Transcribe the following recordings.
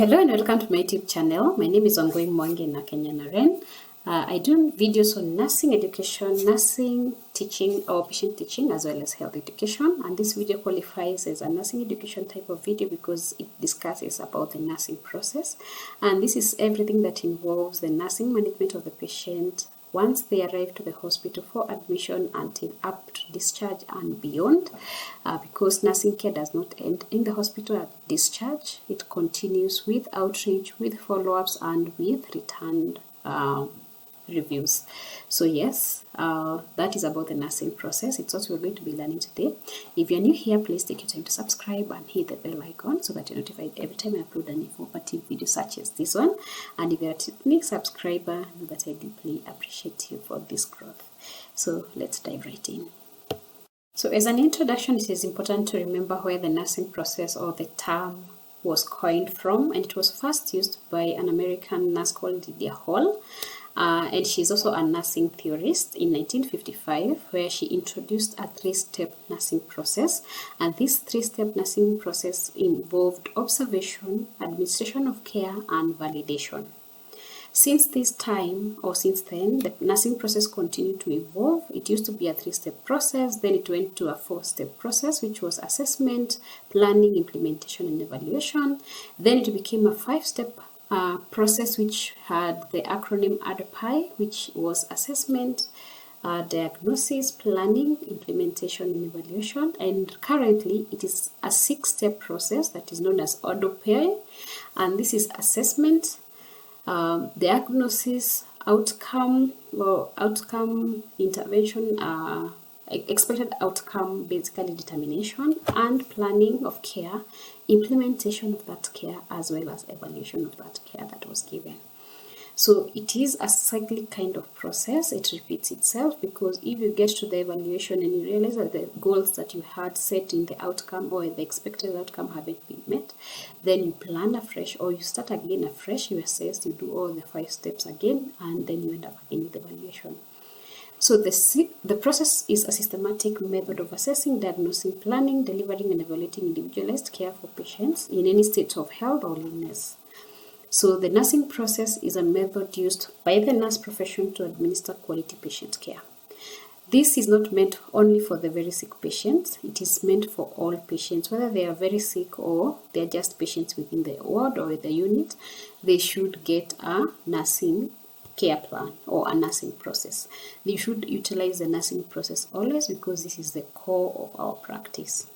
Hello and welcome to my YouTube channel. My name is Ongoing Mwangi na Kenya Naren. I do videos on nursing education, nursing teaching or patient teaching, as well as health education. And this video qualifies as a nursing education type of video because it discusses about the nursing process. And this is everything that involves the nursing management of the patient once they arrive to the hospital for admission until up to discharge and beyond, because nursing care does not end in the hospital at discharge. It continues with outreach, with follow-ups, and with returned reviews. So yes, that is about the nursing process. It's what we're going to be learning today. If you're new here, please take your time to subscribe and hit the bell icon so that you're notified every time I upload an informative video such as this one. And if you're a new subscriber, know that I deeply appreciate you for this growth. So let's dive right in. So as an introduction, it is important to remember where the nursing process or the term was coined from, and it was first used by an American nurse called Lydia Hall. And she's also a nursing theorist in 1955, where she introduced a three-step nursing process. And this three-step nursing process involved observation, administration of care, and validation. Since this time, or since then, the nursing process continued to evolve. It used to be a three-step process, then it went to a four-step process, which was assessment, planning, implementation, and evaluation. Then it became a five-step process which had the acronym Adopie, which was assessment, diagnosis, planning, implementation, and evaluation. And currently it is a six-step process that is known as Adopie, and this is assessment, diagnosis, outcome intervention, expected outcome basically determination, and planning of care, implementation of that care, as well as evaluation of that care that was given. So it is a cyclic kind of process. It repeats itself, because if you get to the evaluation and you realize that the goals that you had set in the outcome or the expected outcome haven't been met, then you plan afresh, or you start again afresh, you assess, you do all the 5 steps again, and then you end up again with evaluation. So the process is a systematic method of assessing, diagnosing, planning, delivering, and evaluating individualized care for patients in any state of health or illness. So the nursing process is a method used by the nurse profession to administer quality patient care. This is not meant only for the very sick patients. It is meant for all patients, whether they are very sick or they are just patients within the ward or the unit. They should get a nursing care plan or a nursing process. They should utilize the nursing process always, because this is the core of our practice.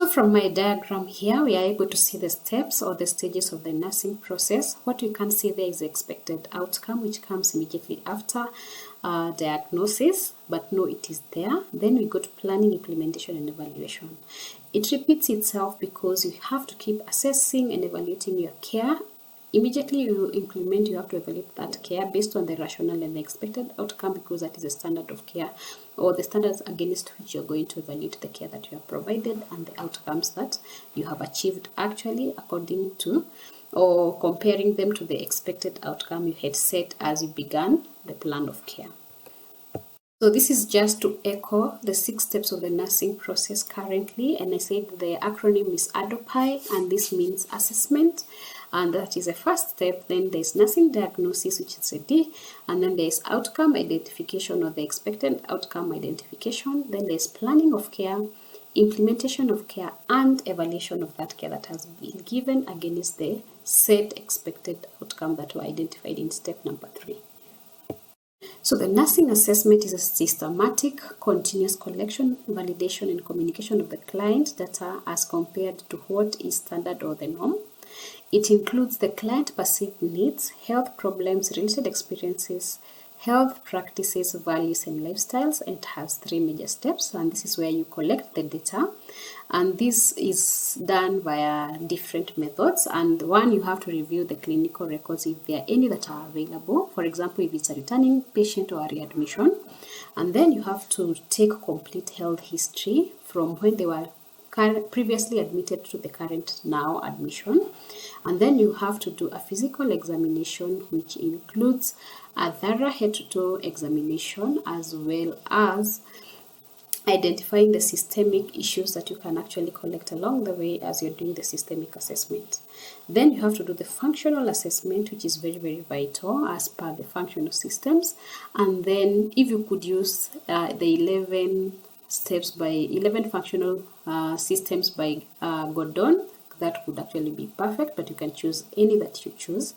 So from my diagram here, we are able to see the steps or the stages of the nursing process. What you can see there is the expected outcome, which comes immediately after diagnosis, but no, it is there. Then we go to planning, implementation, and evaluation. It repeats itself because you have to keep assessing and evaluating your care. Immediately you implement, you have to evaluate that care based on the rationale and the expected outcome, because that is the standard of care, or the standards against which you're going to evaluate the care that you have provided and the outcomes that you have achieved actually according to, or comparing them to the expected outcome you had set as you began the plan of care. So this is just to echo the 6 steps of the nursing process currently, and I said the acronym is Adopie, and this means assessment, and that is the first step. Then there's nursing diagnosis, which is a D, and then there's outcome identification or the expected outcome identification. Then there's planning of care, implementation of care, and evaluation of that care that has been given against the set expected outcome that were identified in step number 3. So the nursing assessment is a systematic, continuous collection, validation, and communication of the client data as compared to what is standard or the norm. It includes the client perceived needs, health problems, related experiences, health practices, values, and lifestyles, and it has 3 major steps, and this is where you collect the data. And this is done via different methods. And one, you have to review the clinical records if there are any that are available. For example, if it's a returning patient or a readmission. And then you have to take complete health history from when they were previously admitted to the current now admission. And then you have to do a physical examination, which includes a thorough head-to-toe examination, as well as identifying the systemic issues that you can actually collect along the way as you're doing the systemic assessment. Then you have to do the functional assessment, which is very, very vital as per the functional systems. And then if you could use the 11 steps by 11 functional systems by Gordon, that would actually be perfect, but you can choose any that you choose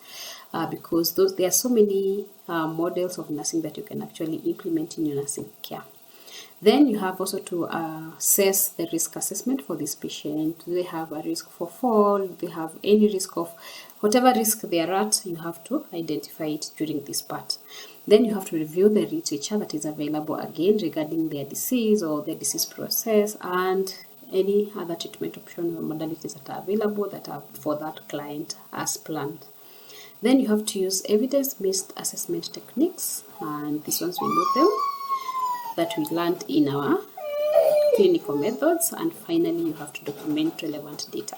because there are so many models of nursing that you can actually implement in your nursing care. Then you have also to assess the risk assessment for this patient. Do they have a risk for fall? Do they have any risk of whatever risk they are at? You have to identify it during this part. Then you have to review the literature that is available again regarding their disease or their disease process and any other treatment options or modalities that are available that are for that client as planned. Then you have to use evidence-based assessment techniques, and these ones we know them, that we learned in our clinical methods. And finally, you have to document relevant data.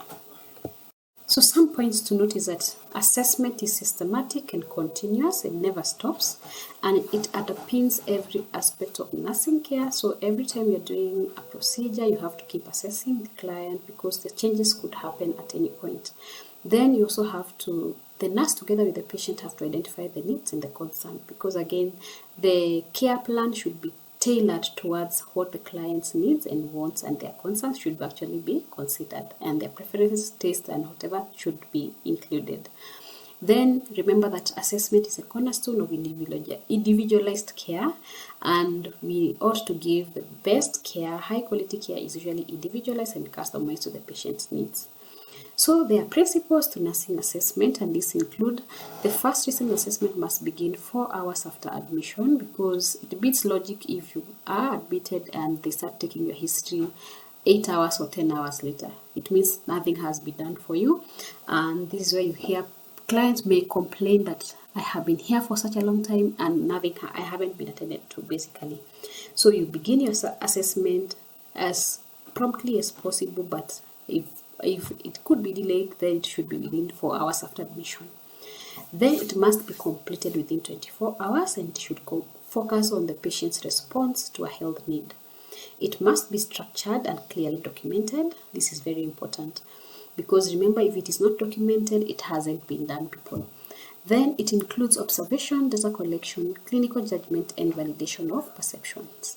So some points to note is that assessment is systematic and continuous, it never stops, and it underpins every aspect of nursing care. So every time you're doing a procedure, you have to keep assessing the client because the changes could happen at any point. Then you also have to, the nurse together with the patient have to identify the needs and the concern, because again, the care plan should be tailored towards what the client's needs and wants, and their concerns should actually be considered, and their preferences, tastes, and whatever should be included. Then remember that assessment is a cornerstone of individualized care, and we ought to give the best care. High quality care is usually individualized and customized to the patient's needs. So there are principles to nursing assessment, and these include the first recent assessment must begin 4 hours after admission, because it beats logic if you are admitted and they start taking your history 8 hours or 10 hours later. It means nothing has been done for you, and this is where you hear clients may complain that I have been here for such a long time and I haven't been attended to, basically. So you begin your assessment as promptly as possible, but if it could be delayed, then it should be within 4 hours after admission. Then it must be completed within 24 hours, and it should focus on the patient's response to a health need. It must be structured and clearly documented. This is very important because remember, if it is not documented, it hasn't been done, people. Then it includes observation, data collection, clinical judgment, and validation of perceptions.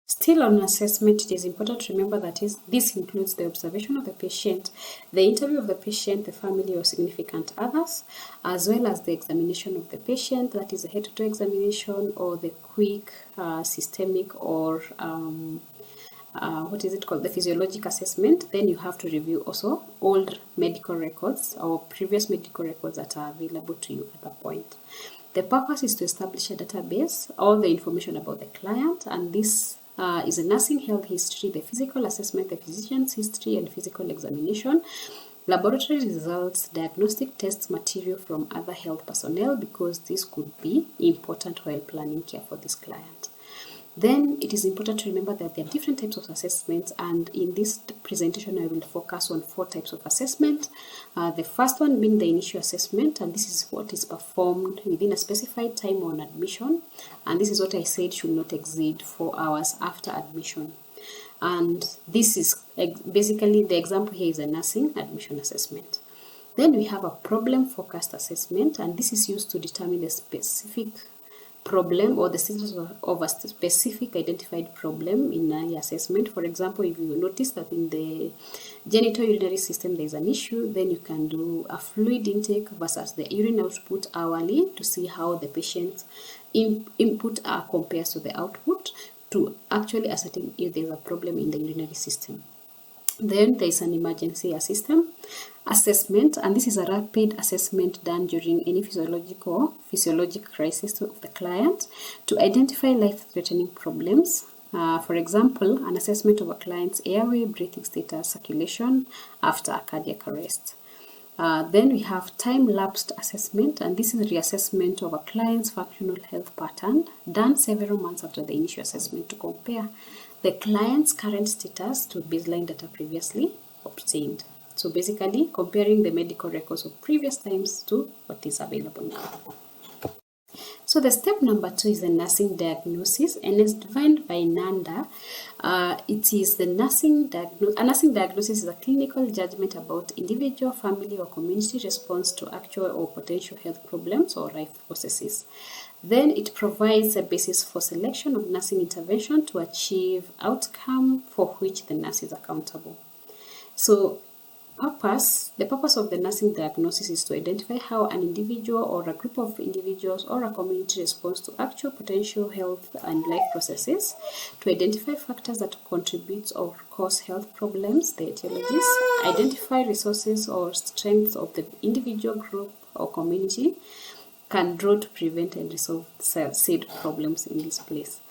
Still on assessment, it is important to remember that this includes the observation of the patient, the interview of the patient, the family or significant others, as well as the examination of the patient, that is a head-to-toe examination or the quick systemic or the physiologic assessment. Then you have to review also old medical records or previous medical records that are available to you at that point. The purpose is to establish a database, all the information about the client, and this is a nursing health history, the physical assessment, the physician's history and physical examination, laboratory results, diagnostic tests, material from other health personnel, because this could be important while planning care for this client. Then it is important to remember that there are different types of assessments, and in this presentation I will focus on 4 types of assessment. The first one being the initial assessment, and this is what is performed within a specified time on admission, and this is what I said should not exceed 4 hours after admission. And this is basically, the example here is a nursing admission assessment. Then we have a problem focused assessment, and this is used to determine the specific problem or the status of a specific identified problem in an assessment. For example, if you notice that in the genitourinary system there is an issue, then you can do a fluid intake versus the urine output hourly to see how the patient's input compares to the output, to actually ascertain if there is a problem in the urinary system. Then there is an emergency assessment, and this is a rapid assessment done during any physiologic crisis of the client to identify life-threatening problems. For example, an assessment of a client's airway, breathing status, circulation after a cardiac arrest. Then we have time-lapsed assessment, and this is a reassessment of a client's functional health pattern done several months after the initial assessment to compare the client's current status to baseline data previously obtained. So basically comparing the medical records of previous times to what is available now. So the step number 2 is the nursing diagnosis, and as defined by NANDA, it is the nursing diagnosis. A nursing diagnosis is a clinical judgment about individual, family, or community response to actual or potential health problems or life processes. Then it provides a basis for selection of nursing intervention to achieve outcome for which the nurse is accountable. So the purpose of the nursing diagnosis is to identify how an individual or a group of individuals or a community responds to actual potential health and life processes, to identify factors that contribute or cause health problems, the etiologies, identify resources or strengths of the individual, group, or community, can draw to prevent and resolve said problems in this place.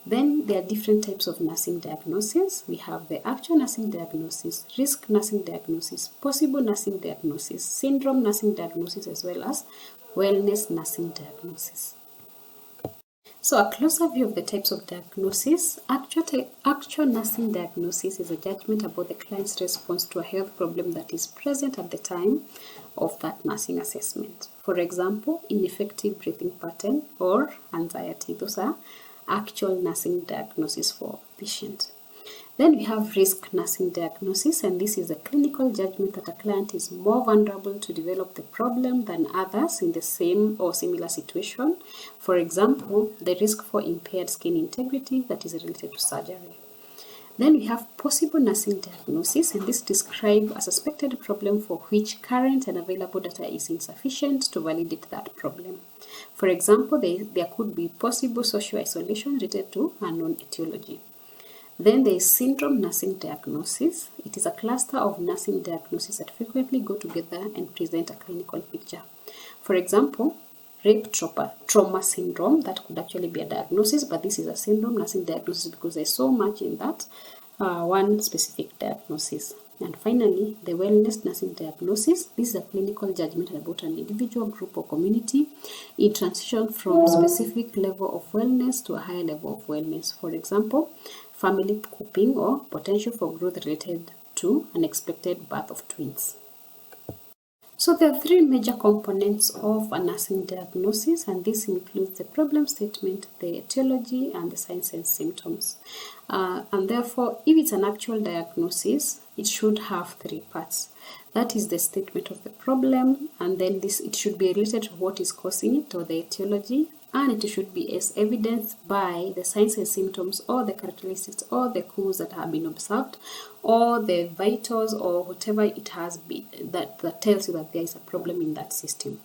Then there are different types of nursing diagnosis. We have the actual nursing diagnosis, risk nursing diagnosis, possible nursing diagnosis, syndrome nursing diagnosis, as well as wellness nursing diagnosis. So a closer view of the types of diagnosis. Actual nursing diagnosis is a judgment about the client's response to a health problem that is present at the time of that nursing assessment. For example, ineffective breathing pattern or anxiety. Those are actual nursing diagnosis for patient. Then we have risk nursing diagnosis, and this is a clinical judgment that a client is more vulnerable to develop the problem than others in the same or similar situation. For example, the risk for impaired skin integrity that is related to surgery. Then we have possible nursing diagnosis, and this describes a suspected problem for which current and available data is insufficient to validate that problem. For example, there could be possible social isolation related to unknown etiology. Then there is syndrome nursing diagnosis. It is a cluster of nursing diagnoses that frequently go together and present a clinical picture. For example, rape trauma syndrome, that could actually be a diagnosis, but this is a syndrome nursing diagnosis because there's so much in that one specific diagnosis. And finally, the wellness nursing diagnosis. This is a clinical judgment about an individual, group, or community in transition from specific level of wellness to a higher level of wellness. For example, family coping or potential for growth related to unexpected birth of twins. So there are three major components of a nursing diagnosis, and this includes the problem statement, the etiology, and the signs and symptoms. And therefore, if it's an actual diagnosis, it should have three parts. That is the statement of the problem, and then it should be related to what is causing it, or the etiology, and it should be as evidenced by the signs and symptoms or the characteristics or the clues that have been observed, or the vitals or whatever it has been that tells you that there is a problem in that system.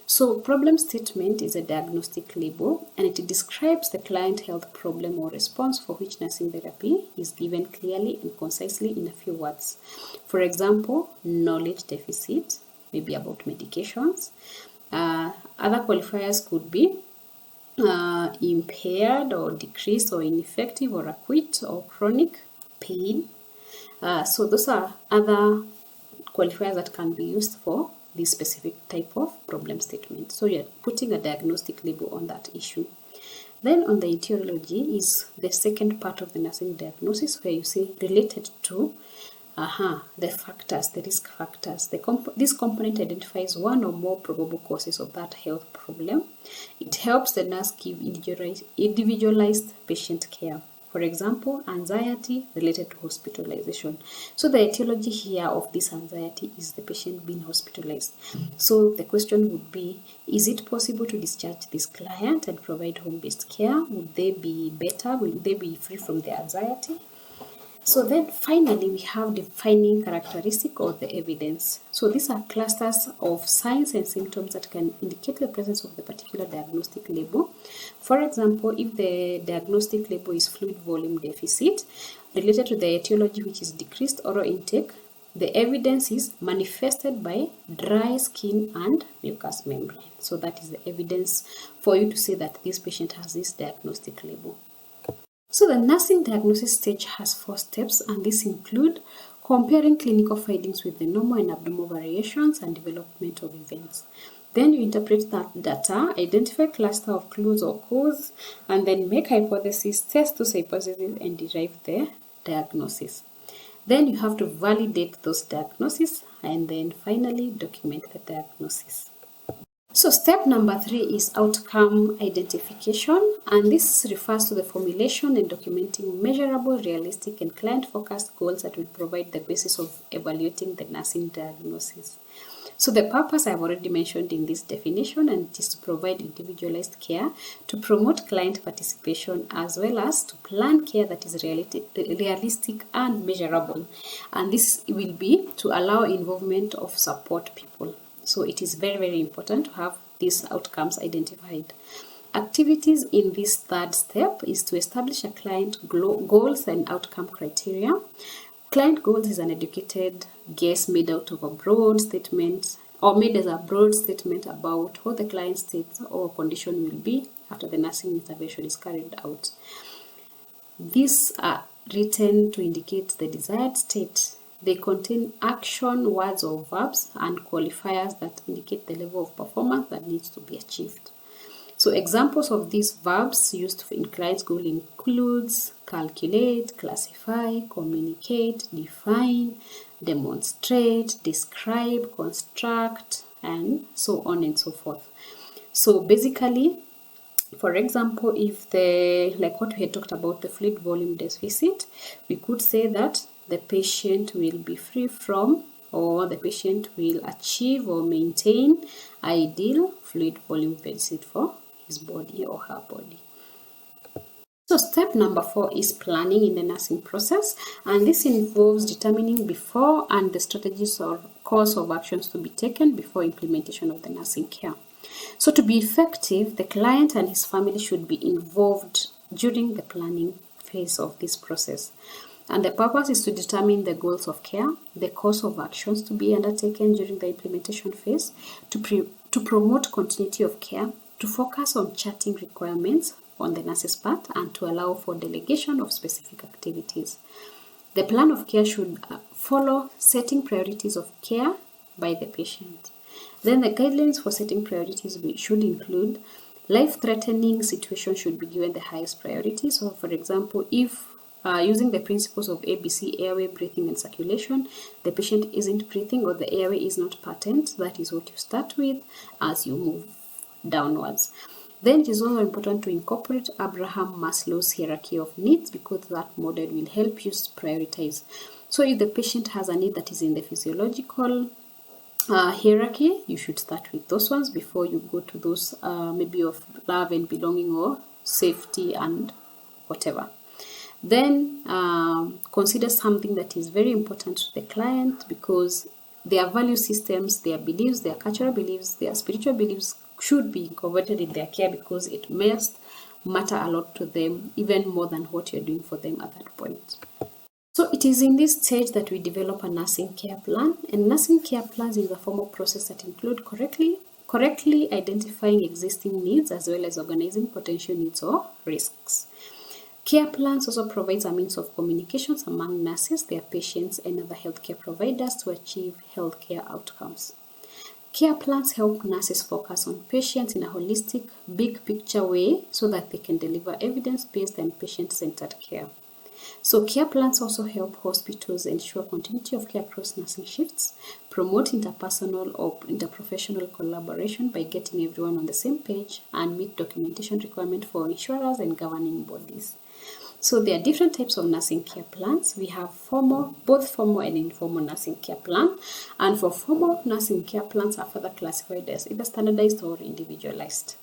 So problem statement is a diagnostic label, and it describes the client health problem or response for which nursing therapy is given clearly and concisely in a few words. For example, knowledge deficit, maybe about medications. Other qualifiers could be impaired or decreased or ineffective or acute or chronic pain. So those are other qualifiers that can be used for this specific type of problem statement. So you're putting a diagnostic label on that issue. Then on the etiology is the second part of the nursing diagnosis, where you say related to the factors, the risk factors. This component identifies one or more probable causes of that health problem. It helps the nurse give individualized patient care. For example, anxiety related to hospitalization. So the etiology here of this anxiety is the patient being hospitalized. So the question would be, is it possible to discharge this client and provide home-based care? Would they be better? Will they be free from the anxiety? So then finally, we have defining characteristic or the evidence. So these are clusters of signs and symptoms that can indicate the presence of the particular diagnostic label. For example, if the diagnostic label is fluid volume deficit related to the etiology, which is decreased oral intake, the evidence is manifested by dry skin and mucous membrane. So that is the evidence for you to say that this patient has this diagnostic label. So the nursing diagnosis stage has 4 steps, and these include comparing clinical findings with the normal and abnormal variations and development of events. Then you interpret that data, identify cluster of clues or cause, and then make hypotheses, test those hypotheses, and derive the diagnosis. Then you have to validate those diagnoses, and then finally document the diagnosis. So step number 3 is outcome identification, and this refers to the formulation and documenting measurable, realistic, and client-focused goals that will provide the basis of evaluating the nursing diagnosis. So the purpose I've already mentioned in this definition, and it is to provide individualized care, to promote client participation, as well as to plan care that is realistic and measurable. And this will be to allow involvement of support people. So it is very, very important to have these outcomes identified. Activities in this third step is to establish a client goals and outcome criteria. Client goals is an educated guess made out of a broad statement, or made as a broad statement about what the client state or condition will be after the nursing intervention is carried out. These are written to indicate the desired state. They contain action, words or verbs, and qualifiers that indicate the level of performance that needs to be achieved. So examples of these verbs used in client's goal includes calculate, classify, communicate, define, demonstrate, describe, construct, and so on and so forth. So basically, for example, if like what we had talked about, the fluid volume deficit, we could say that the patient will be free from, or the patient will achieve or maintain ideal fluid volume deficit for his body or her body. So step number 4 is planning in the nursing process, and this involves determining before and the strategies or course of actions to be taken before implementation of the nursing care. So to be effective, the client and his family should be involved during the planning phase of this process. And the purpose is to determine the goals of care, the course of actions to be undertaken during the implementation phase, to promote continuity of care, to focus on charting requirements on the nurse's part, and to allow for delegation of specific activities. The plan of care should follow setting priorities of care by the patient. Then the guidelines for setting priorities should include life-threatening situations should be given the highest priority. So for example, if using the principles of ABC, airway, breathing, and circulation, the patient isn't breathing or the airway is not patent, that is what you start with as you move downwards. Then it is also important to incorporate Abraham Maslow's hierarchy of needs, because that model will help you prioritize. So if the patient has a need that is in the physiological hierarchy, you should start with those ones before you go to those maybe of love and belonging or safety and whatever. Then consider something that is very important to the client, because their value systems, their beliefs, their cultural beliefs, their spiritual beliefs should be incorporated in their care, because it must matter a lot to them, even more than what you're doing for them at that point. So it is in this stage that we develop a nursing care plan, and nursing care plans is a formal process that include correctly identifying existing needs as well as organizing potential needs or risks. Care plans also provides a means of communications among nurses, their patients, and other healthcare providers to achieve healthcare outcomes. Care plans help nurses focus on patients in a holistic, big picture way so that they can deliver evidence-based and patient-centered care. So care plans also help hospitals ensure continuity of care across nursing shifts, promote interpersonal or interprofessional collaboration by getting everyone on the same page, and meet documentation requirements for insurers and governing bodies. So there are different types of nursing care plans. We have both formal and informal nursing care plan. And for formal nursing care plans are further classified as either standardized or individualized.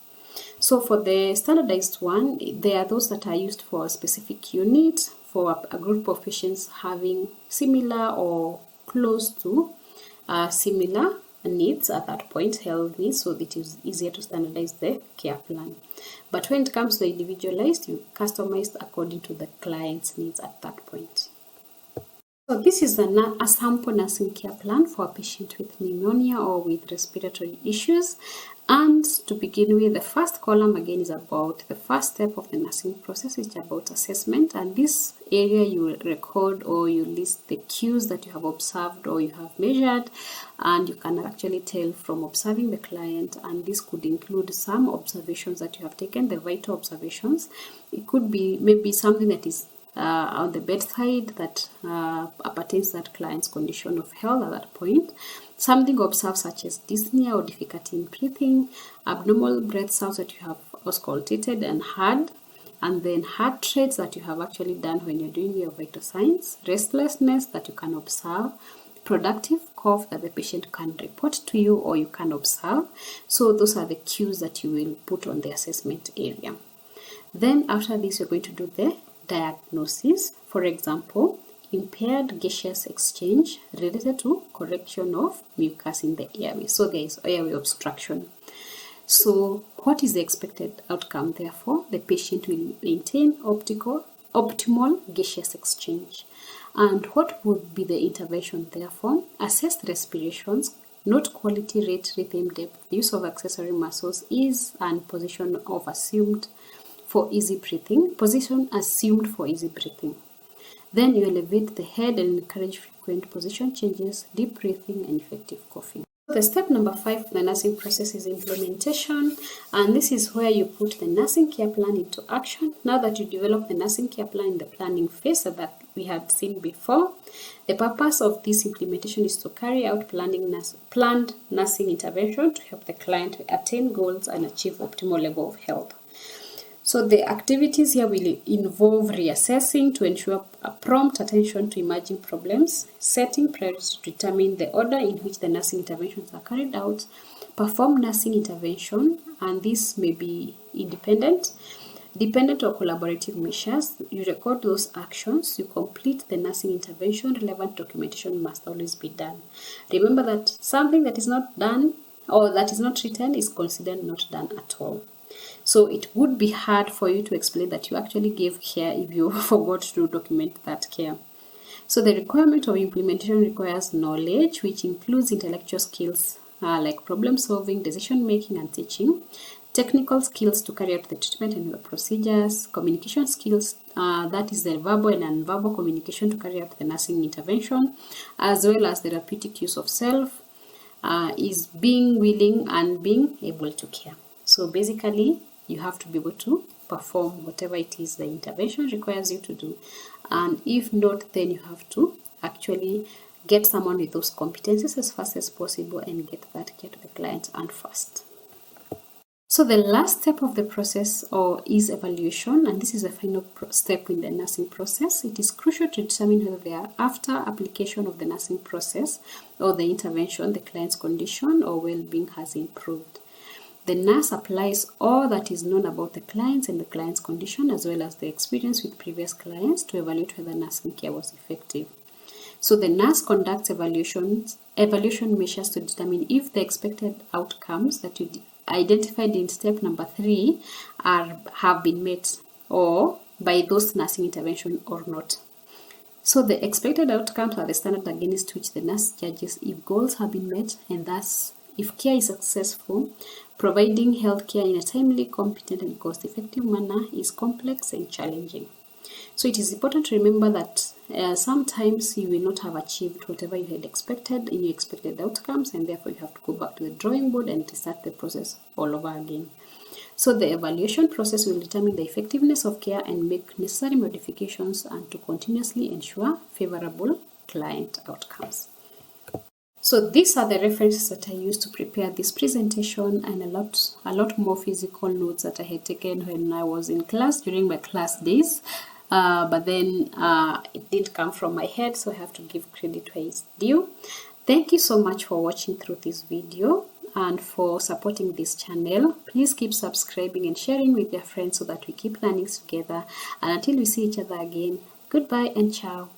So for the standardized one, there are those that are used for specific units, for a group of patients having similar or close to similar needs at that point, health needs, so it is easier to standardize the care plan. But when it comes to the individualized, you customize according to the client's needs at that point. So this is a sample nursing care plan for a patient with pneumonia or with respiratory issues. And to begin with, the first column again is about the first step of the nursing process, which is about assessment. And this area you will record or you list the cues that you have observed or you have measured, and you can actually tell from observing the client. And this could include some observations that you have taken, the vital observations. It could be maybe something that is on the bedside that pertains to that client's condition of health at that point. Something observed such as dyspnea or difficulty in breathing, abnormal breath sounds that you have auscultated and heard, and then heart rates that you have actually done when you're doing your vital signs, restlessness that you can observe, productive cough that the patient can report to you or you can observe. So those are the cues that you will put on the assessment area. Then after this, you're going to do the diagnosis. For example, impaired gaseous exchange related to correction of mucus in the airway. So there is airway obstruction. So what is the expected outcome? Therefore, the patient will maintain optimal gaseous exchange. And what would be the intervention? Therefore, assess the respirations, note quality, rate, rhythm, depth, use of accessory muscles, ease and position of assumed for easy breathing. Position assumed for easy breathing. Then you elevate the head and encourage frequent position changes, deep breathing, and effective coughing. The step number 5 of the nursing process is implementation, and this is where you put the nursing care plan into action. Now that you develop the nursing care plan in the planning phase that we had seen before, the purpose of this implementation is to carry out planned nursing intervention to help the client attain goals and achieve optimal level of health. So the activities here will involve reassessing to ensure a prompt attention to emerging problems, setting priorities to determine the order in which the nursing interventions are carried out, perform nursing intervention, and this may be independent, dependent or collaborative measures. You record those actions, you complete the nursing intervention, relevant documentation must always be done. Remember that something that is not done or that is not written is considered not done at all. So it would be hard for you to explain that you actually gave care if you forgot to document that care. So the requirement of implementation requires knowledge, which includes intellectual skills like problem solving, decision making, and teaching, technical skills to carry out the treatment and the procedures, communication skills, that is the verbal and nonverbal communication to carry out the nursing intervention, as well as therapeutic use of self, is being willing and being able to care. So basically, you have to be able to perform whatever it is the intervention requires you to do. And if not, then you have to actually get someone with those competencies as fast as possible and get that care to the client and fast. So the last step of the process is evaluation, and this is the final step in the nursing process. It is crucial to determine whether after application of the nursing process or the intervention, the client's condition or well-being has improved. The nurse applies all that is known about the clients and the client's condition, as well as the experience with previous clients, to evaluate whether nursing care was effective. So the nurse conducts evaluation measures to determine if the expected outcomes that you identified in step number 3 have been met or by those nursing intervention or not. So the expected outcomes are the standard against which the nurse judges if goals have been met, and thus if care is successful. Providing health care in a timely, competent, and cost-effective manner is complex and challenging. So it is important to remember that sometimes you will not have achieved whatever you had expected in your expected outcomes, and therefore you have to go back to the drawing board and restart the process all over again. So the evaluation process will determine the effectiveness of care and make necessary modifications and to continuously ensure favorable client outcomes. So these are the references that I used to prepare this presentation, and a lot more physical notes that I had taken when I was in class during my class days. But then it didn't come from my head, so I have to give credit where it's due. Thank you so much for watching through this video and for supporting this channel. Please keep subscribing and sharing with your friends so that we keep learning together. And until we see each other again, goodbye and ciao.